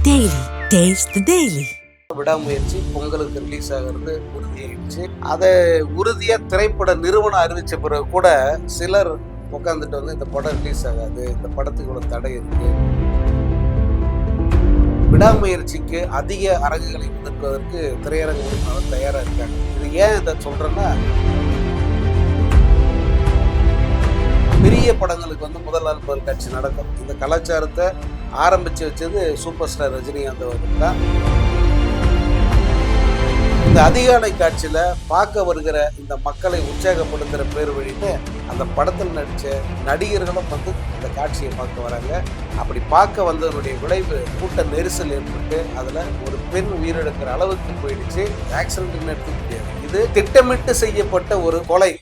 Daily. Taste the Daily. விடாமுயற்சி பொங்கலுக்கு release ஆகிறது உறுதியாயிடுச்சு. அதை உறுதியா திரைப்பட நிறுவனம் அறிவிச்ச பிறகு கூட சிலர் உட்காந்துட்டு வந்து இந்த படம் ரிலீஸ் ஆகாது, இந்த படத்துக்கு இவ்வளவு தடை இருக்கு. விடாமுயற்சிக்கு அதிக அரங்குகளை ஒதுக்குவதற்கு திரையரங்கு உரிமையாளர் தயாரா இருக்காங்க. இது ஏன் இதை சொல்றேன்னா, பெரிய படங்களுக்கு வந்து முதல் நாள் முதல் காட்சி நடக்கும். இந்த கலாச்சாரத்தை ஆரம்பிச்சு வச்சது சூப்பர் ஸ்டார் ரஜினிகாந்த் அவர்கள் தான். இந்த அதிகாலை காட்சியில பார்க்க வருகிற இந்த மக்களை உற்சாகப்படுத்துகிற பேர் வழின்னு அந்த படத்தில் நடித்த நடிகர்களும் வந்து இந்த காட்சியை பார்க்க வராங்க. அப்படி பார்க்க வந்தவருடைய விளைவு கூட்ட நெரிசல் ஏற்பட்டு அதில் ஒரு பெண் உயிரிழக்கிற அளவுக்கு போயிடுச்சு. ஆக்சிடென்ட் எடுத்துக்க முடியாது. இது திட்டமிட்டு செய்யப்பட்ட ஒரு கொலை.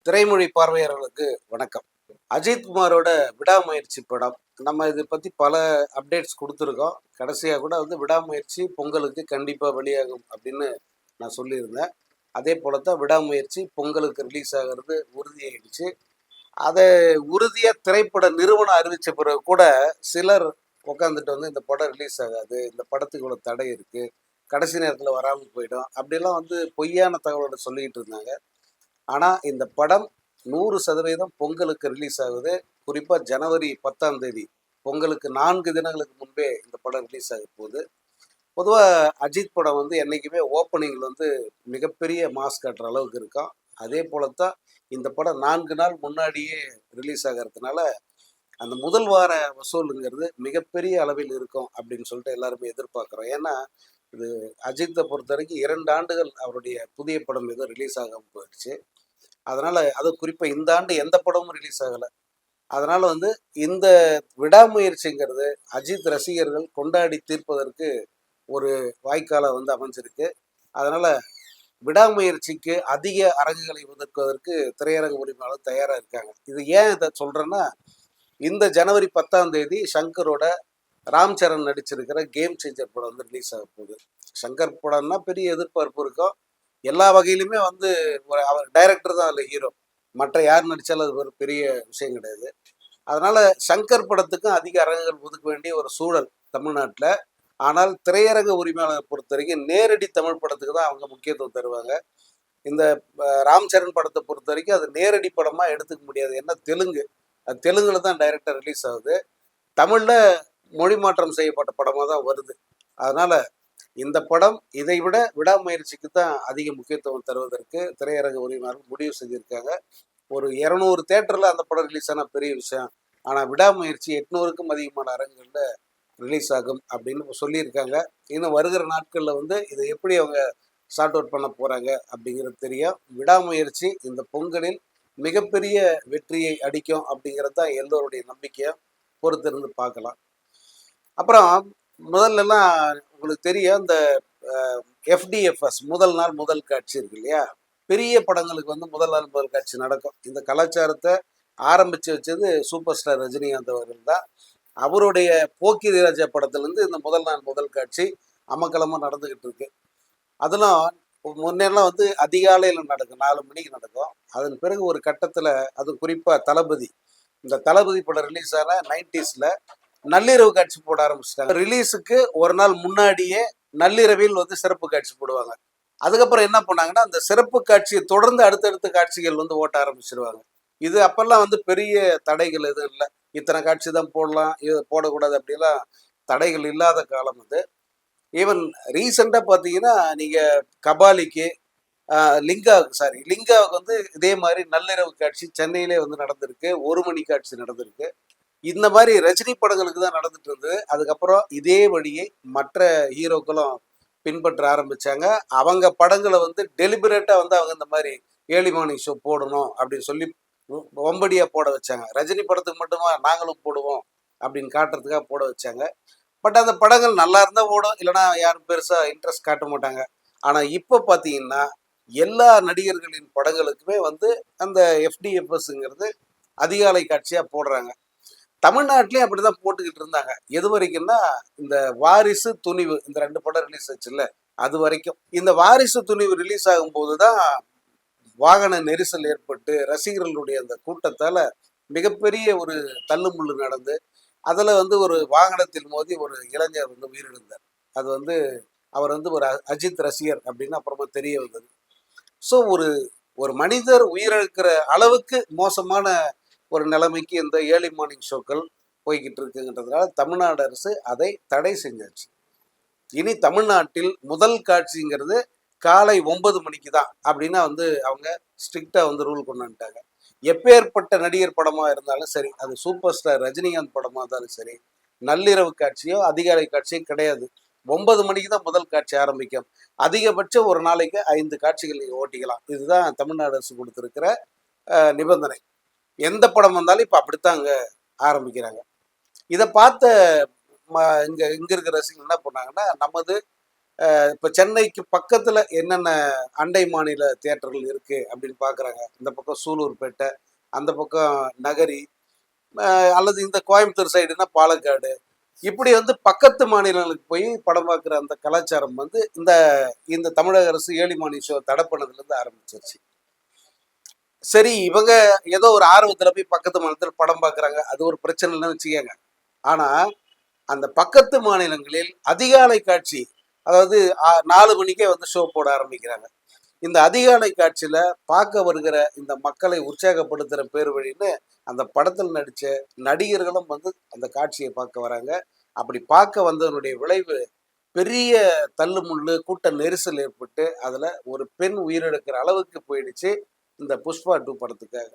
திரைமொழி பார்வையாளர்களுக்கு வணக்கம். அஜித் குமாரோட விடாமுயற்சி படம், நம்ம இதை பற்றி பல அப்டேட்ஸ் கொடுத்துருக்கோம். கடைசியாக கூட வந்து விடாமுயற்சி பொங்கலுக்கு கண்டிப்பாக வெளியாகும் அப்படின்னு நான் சொல்லியிருந்தேன். அதே போல தான் விடாமுயற்சி பொங்கலுக்கு ரிலீஸ் ஆகிறது உறுதியாயிடுச்சு. அதை உறுதியாக திரைப்பட நிறுவனம் அறிவித்த பிறகு கூட சிலர் உட்காந்துட்டு வந்து இந்த படம் ரிலீஸ் ஆகாது, இந்த படத்துக்கு இவ்வளோ தடை இருக்குது, கடைசி நேரத்தில் வராமல் போயிடும், அப்படிலாம் வந்து பொய்யான தகவலோட சொல்லிக்கிட்டு இருந்தாங்க. ஆனால் இந்த படம் 100% பொங்கலுக்கு ரிலீஸ் ஆகுது. குறிப்பாக ஜனவரி 10ஆம் தேதி பொங்கலுக்கு 4 தினங்களுக்கு முன்பே இந்த படம் ரிலீஸ் ஆக போகுது. பொதுவாக அஜித் படம் வந்து என்றைக்குமே ஓப்பனிங்கில் வந்து மிகப்பெரிய மாஸ் காட்டுற அளவுக்கு இருக்கும். அதே போல தான் இந்த படம் 4 நாள் முன்னாடியே ரிலீஸ் ஆகிறதுனால அந்த முதல் வார வசூலுங்கிறது மிகப்பெரிய அளவில் இருக்கும் அப்படின்னு சொல்லிட்டு எல்லாருமே எதிர்பார்க்குறோம். ஏன்னா இது அஜித்தை பொறுத்த வரைக்கும் 2 ஆண்டுகள் அவருடைய புதிய படம் எதுவும் ரிலீஸ் ஆகாமல் போயிடுச்சு. அதனால் அது குறிப்பாக இந்த ஆண்டு எந்த படமும் ரிலீஸ் ஆகலை. அதனால் வந்து இந்த விடாமுயற்சிங்கிறது அஜித் ரசிகர்கள் கொண்டாடி தீர்ப்பதற்கு ஒரு வாய்க்காலை வந்து அமைஞ்சிருக்கு. அதனால் விடாமுயற்சிக்கு அதிக அரங்குகளை ஒதுக்குவதற்கு திரையரங்கு உரிமையாளர் தயாராக இருக்காங்க. இது ஏன் இதை சொல்கிறேன்னா, இந்த ஜனவரி 10ஆம் தேதி ஷங்கரோட ராம் சரண் நடிச்சிருக்கிற கேம் சேஞ்சர் படம் வந்து ரிலீஸ் ஆக போகுது. ஷங்கர் படம்னா பெரிய எதிர்பார்ப்பு இருக்கும். எல்லா வகையிலுமே வந்து அவர் டைரக்டர் தான் அதில் ஹீரோ. மற்ற யார் நடித்தாலும் அது ஒரு பெரிய விஷயம் கிடையாது. அதனால் சங்கர் படத்துக்கும் அதிக அரங்குகள் ஒதுக்க வேண்டிய ஒரு சூழல் தமிழ்நாட்டில். ஆனால் திரையரங்க உரிமையாளரை பொறுத்த வரைக்கும் நேரடி தமிழ் படத்துக்கு தான் அவங்க முக்கியத்துவம் தருவாங்க. இந்த ராம் சரண் படத்தை பொறுத்த வரைக்கும் அது நேரடி படமாக எடுத்துக்க முடியாது. ஏன்னா தெலுங்கு, அது தெலுங்குல தான் டைரக்டாக ரிலீஸ் ஆகுது. தமிழில் மொழி மாற்றம் செய்யப்பட்ட படமாக தான் வருது. அதனால் இந்த படம் இதை விட விடாமுயற்சிக்கு தான் அதிக முக்கியத்துவம் தருவதற்கு திரையரங்க உரிமையாளர்கள் முடிவு செஞ்சுருக்காங்க. ஒரு 200 தேட்டரில் அந்த படம் ரிலீஸ் ஆனால் பெரிய விஷயம். ஆனால் விடாமுயற்சி 800க்கும் அதிகமான அரங்குகளில் ரிலீஸ் ஆகும் அப்படின்னு சொல்லியிருக்காங்க. இன்னும் வருகிற நாட்களில் வந்து இதை எப்படி அவங்க சார்ட் அவுட் பண்ண போகிறாங்க அப்படிங்கிறது தெரியும். விடாமுயற்சி இந்த பொங்கலில் மிகப்பெரிய வெற்றியை அடிக்கும் அப்படிங்கிறது தான் எல்லோருடைய நம்பிக்கையை பொறுத்திருந்து பார்க்கலாம். அப்புறம் முதல்லலாம் உங்களுக்கு தெரியும், இந்த FDFS முதல் நாள் முதல் காட்சி இருக்கு இல்லையா, பெரிய படங்களுக்கு வந்து முதல் நாள் முதல் காட்சி நடக்கும். இந்த கலாச்சாரத்தை ஆரம்பித்து வச்சது சூப்பர் ஸ்டார் ரஜினிகாந்த் அவர்கள் தான். அவருடைய போக்கிரி ராஜா படத்துலேருந்து இந்த முதல் நாள் முதல் காட்சி அமக்கலமாக நடந்துக்கிட்டு இருக்கு. அதெல்லாம் முன்னெல்லாம் வந்து அதிகாலையில் நடக்கும், 4 மணிக்கு நடக்கும். அதன் பிறகு ஒரு கட்டத்தில், அது குறிப்பாக தளபதி, இந்த தளபதி படம் ரிலீஸ் ஆன 90ஸ்ல நள்ளிரவு காட்சி போட ஆரம்பிச்சிட்டாங்க. ரிலீஸுக்கு ஒரு நாள் முன்னாடியே நள்ளிரவில் வந்து சிறப்பு காட்சி போடுவாங்க. அதுக்கப்புறம் என்ன பண்ணாங்கன்னா, அந்த சிறப்பு காட்சியை தொடர்ந்து அடுத்தடுத்த காட்சிகள் வந்து ஓட்ட ஆரம்பிச்சிருவாங்க. இது அப்பெல்லாம் வந்து பெரிய தடைகள் எதுவும் இல்லை. இத்தனை காட்சி தான் போடலாம், இது போடக்கூடாது அப்படிலாம் தடைகள் இல்லாத காலம் அது. ஈவன் ரீசெண்டாக பார்த்தீங்கன்னா, நீங்கள் கபாலிக்கு லிங்காவுக்கு வந்து இதே மாதிரி நள்ளிரவு காட்சி சென்னையிலே வந்து நடந்திருக்கு. 1 மணி காட்சி நடந்திருக்கு. இந்த மாதிரி ரஜினி படங்களுக்கு தான் நடந்துட்டு இருந்தது. அதுக்கப்புறம் இதே வழியை மற்ற ஹீரோக்களும் பின்பற்ற ஆரம்பிச்சாங்க. அவங்க படங்களை வந்து டெலிபரேட்டா வந்து அவங்க இந்த மாதிரி ஏர்லி மார்னிங் ஷோ போடணும் அப்படின்னு சொல்லி வம்படியா போட வச்சாங்க. ரஜினி படத்துக்கு மட்டுமா நாங்களும் போடுவோம் அப்படின்னு காட்டுறதுக்காக போட வச்சாங்க. பட் அந்த படங்கள் நல்லா இருந்தா ஓடும், இல்லைன்னா யாரும் பெருசா இன்ட்ரெஸ்ட் காட்ட மாட்டாங்க. ஆனா இப்ப பாத்தீங்கன்னா எல்லா நடிகர்களின் படங்களுக்குமே வந்து அந்த FDFSங்கிறது அதிகாலை காட்சியா போடுறாங்க. தமிழ்நாட்டிலேயே அப்படிதான் போட்டுக்கிட்டு இருந்தாங்க. எது வரைக்கும்னா, இந்த வாரிசு, துணிவு இந்த 2 படம் ரிலீஸ் ஆச்சுல்ல, அது வரைக்கும். இந்த வாரிசு, துணிவு ரிலீஸ் ஆகும்போது தான் வாகன நெரிசல் ஏற்பட்டு ரசிகர்களுடைய அந்த கூட்டத்தால மிகப்பெரிய ஒரு தள்ளுமுள்ளு நடந்து அதில் வந்து ஒரு வாகனத்தில் மோதி ஒரு இளைஞர் வந்து உயிரிழந்தார். அது வந்து அவர் வந்து ஒரு அஜித் ரசிகர் அப்படின்னு அப்புறமா தெரிய வந்தது. ஸோ ஒரு ஒரு மனிதர் உயிரிழக்கிற அளவுக்கு மோசமான ஒரு நிலைமைக்கு இந்த ஏர்லி மார்னிங் ஷோக்கள் போய்கிட்டு இருக்குங்கிறதுனால தமிழ்நாடு அரசு அதை தடை செஞ்சாச்சு. இனி தமிழ்நாட்டில் முதல் காட்சிங்கிறது காலை 9 மணிக்கு தான் அப்படின்னு வந்து அவங்க ஸ்ட்ரிக்டா வந்து ரூல் கொண்டு வந்துட்டாங்க. எப்பேற்பட்ட நடிகர் படமா இருந்தாலும் சரி, அது சூப்பர் ஸ்டார் ரஜினிகாந்த் படமா இருந்தாலும் சரி, நள்ளிரவு காட்சியோ அதிகாலை காட்சியோ கிடையாது. 9 மணிக்கு தான் முதல் காட்சி ஆரம்பிக்கும். அதிகபட்சம் ஒரு நாளைக்கு 5 காட்சிகள் நீங்க ஓட்டிக்கலாம். இதுதான் தமிழ்நாடு அரசு கொடுத்திருக்கிற நிபந்தனை. எந்த படம் வந்தாலும் இப்ப அப்படித்தான் அங்க ஆரம்பிக்கிறாங்க. இதை பார்த்த இங்க இங்க இருக்கிற ரசிகர்கள் என்ன பண்ணாங்கன்னா, நமது இப்ப சென்னைக்கு பக்கத்துல என்னென்ன அண்டை மாநில தியேட்டர்கள் இருக்கு அப்படின்னு பாக்குறாங்க. இந்த பக்கம் சூலூர்பேட்டை, அந்த பக்கம் நகரி, அல்லது இந்த கோயம்புத்தூர் சைடுனா பாலக்காடு, இப்படி வந்து பக்கத்து மாநிலங்களுக்கு போய் படம் பார்க்குற அந்த கலாச்சாரம் வந்து இந்த இந்த தமிழக அரசு ஏர்லி மார்னிங் ஷோ தடை பண்ணதுல இருந்து ஆரம்பிச்சிருச்சு. சரி, இவங்க ஏதோ ஒரு ஆர்வத்துல போய் பக்கத்து மாநிலத்தில் படம் பார்க்குறாங்க, அது ஒரு பிரச்சனை இல்லைன்னு வச்சுக்கோங்க. ஆனா அந்த பக்கத்து மாநிலங்களில் அதிகாலை காட்சி, அதாவது 4 மணிக்கே வந்து ஷோ போட ஆரம்பிக்கிறாங்க. இந்த அதிகாலை காட்சியில பார்க்க வருகிற இந்த மக்களை உற்சாகப்படுத்துற பேர் வழின்னு அந்த படத்தில் நடிச்ச நடிகர்களும் வந்து அந்த காட்சியை பார்க்க வராங்க. அப்படி பார்க்க வந்ததனுடைய விளைவு பெரிய தள்ளுமுள்ளு கூட்ட நெரிசல் ஏற்பட்டு அதுல ஒரு பெண் உயிரிழக்கிற அளவுக்கு போயிடுச்சு இந்த புஷ்பா 2 படத்துக்காக.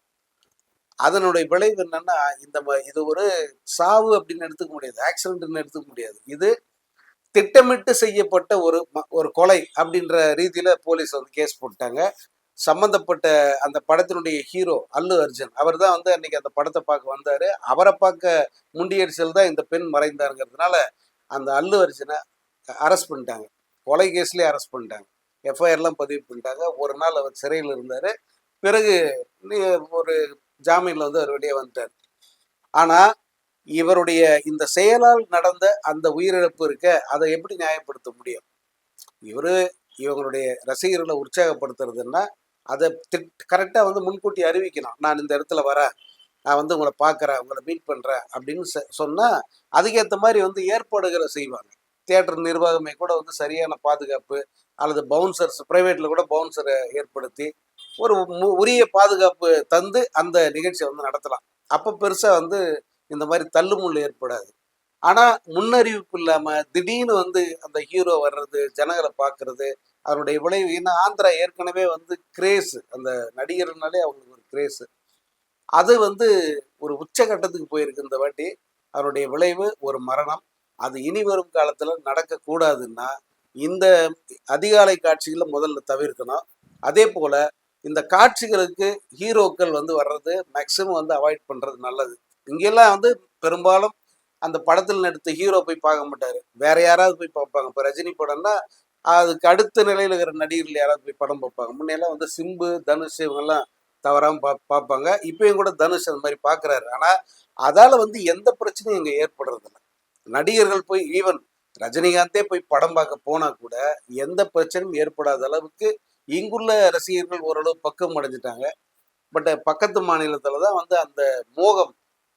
அதனுடைய விளைவு என்னன்னா, இது ஒரு சாவு அப்படின்னு எடுத்துக்க முடியாது, ஆக்சிடென்ட்னு எடுத்துக்க முடியாது. இது திட்டமிட்டு செய்யப்பட்ட ஒரு கொலை அப்படின்ற ரீதியில போலீஸ் வந்து கேஸ் போட்டாங்க. சம்பந்தப்பட்ட அந்த படத்தினுடைய ஹீரோ அல்லு அர்ஜுன், அவர் தான் வந்து அன்னைக்கு அந்த படத்தை பார்க்க வந்தாரு. அவரை பார்க்க முண்டியடிச்சல் தான் இந்த பெண் மறைந்தாருங்கிறதுனால அந்த அல்லு அர்ஜுனை அரெஸ்ட் பண்ணிட்டாங்க. கொலை கேஸ்லயே அரெஸ்ட் பண்ணிட்டாங்க. எஃப்ஐஆர்லாம் பதிவு பண்ணிட்டாங்க. ஒரு நாள் அவர் சிறையில் இருந்தாரு. பிறகு ஒரு ஜாமீன்ல வந்து அவர் வெளியே வந்துட்டார். ஆனா இவருடைய இந்த செயலால் நடந்த அந்த உயிரிழப்பு இருக்க, அதை எப்படி நியாயப்படுத்த முடியும்? இவங்களுடைய ரசிகர்களை உற்சாகப்படுத்துறதுன்னா அதை கரெக்டா வந்து முன்கூட்டி அறிவிக்கணும். நான் இந்த இடத்துல வரேன், நான் வந்து உங்களை பார்க்குறேன், உங்களை மீட் பண்றேன் அப்படின்னு சொன்னா அதுக்கேற்ற மாதிரி வந்து ஏற்பாடுகளை செய்வாங்க. தியேட்டர் நிர்வாகமே கூட வந்து சரியான பாதுகாப்பு, அல்லது பவுன்சர்ஸ், பிரைவேட்ல கூட பவுன்சரை ஏற்படுத்தி ஒரு உரிய பாதுகாப்பு தந்து அந்த நிகழ்ச்சியை வந்து நடத்தலாம். அப்ப பெருசா வந்து இந்த மாதிரி தள்ளுமுள்ளு ஏற்படாது. ஆனா முன்னறிவிப்பு இல்லாம திடீர்னு வந்து அந்த ஹீரோ வர்றது, ஜனங்களை பார்க்கறது, அதனுடைய விளைவு ஏன்னா ஆந்திரா ஏற்கனவே வந்து கிரேஸ், அந்த நடிகர்னாலே அவங்களுக்கு ஒரு கிரேஸ், அது வந்து ஒரு உச்சகட்டத்துக்கு போயிருக்கு இந்த வாட்டி. அதனுடைய விளைவு ஒரு மரணம். அது இனி வரும் காலத்துல நடக்கக்கூடாதுன்னா இந்த அதிகாலை காட்சிகளை முதல்ல தவிர்க்கணும். அதே போல இந்த காட்சிகளுக்கு ஹீரோக்கள் வந்து வர்றது மேக்சிமம் வந்து அவாய்ட் பண்றது நல்லது. இங்கெல்லாம் வந்து பெரும்பாலும் அந்த படத்தில் நடித்த ஹீரோ போய் பார்க்க மாட்டாரு, வேற யாராவது போய் பார்ப்பாங்க. இப்போ ரஜினி படம்னா அதுக்கு அடுத்த நிலையில் இருக்கிற நடிகர்கள் யாராவது போய் படம் பார்ப்பாங்க. முன்னெல்லாம் வந்து சிம்பு, தனுஷ் இவங்கெல்லாம் தவறாம பார்ப்பாங்க. இப்பயும் கூட தனுஷ் அந்த மாதிரி பார்க்குறாரு. ஆனால் அதால வந்து எந்த பிரச்சனையும் இங்கே ஏற்படுறதில்ல. நடிகர்கள் போய் ஈவன் ரஜினிகாந்தே போய் படம் பார்க்க போனா கூட எந்த பிரச்சனையும் ஏற்படாத அளவுக்கு இங்குள்ள ரசிகர்கள் ஓரளவு பக்குவம் அடைஞ்சிட்டாங்க. பட் பக்கத்து மாநிலத்துல தான் வந்து அந்த மோகம்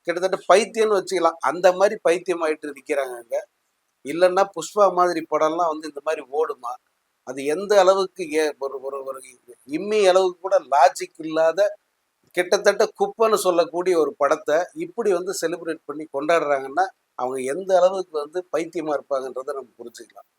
கிட்டத்தட்ட பைத்தியம்னு வச்சுக்கலாம், அந்த மாதிரி பைத்தியம் ஆயிட்டு நிற்கிறாங்க அங்க. இல்லைன்னா புஷ்பா மாதிரி படம்லாம் வந்து இந்த மாதிரி ஓடுமா? அது எந்த அளவுக்கு ஒரு ஒரு ஒரு இம்மி அளவுக்கு கூட லாஜிக் இல்லாத கிட்டத்தட்ட குப்பைன்னு சொல்லக்கூடிய ஒரு படத்தை இப்படி வந்து செலிப்ரேட் பண்ணி கொண்டாடுறாங்கன்னா அவங்க எந்த அளவுக்கு வந்து பைத்தியமா இருப்பாங்கன்றதை நம்ம புரிஞ்சுக்கலாம்.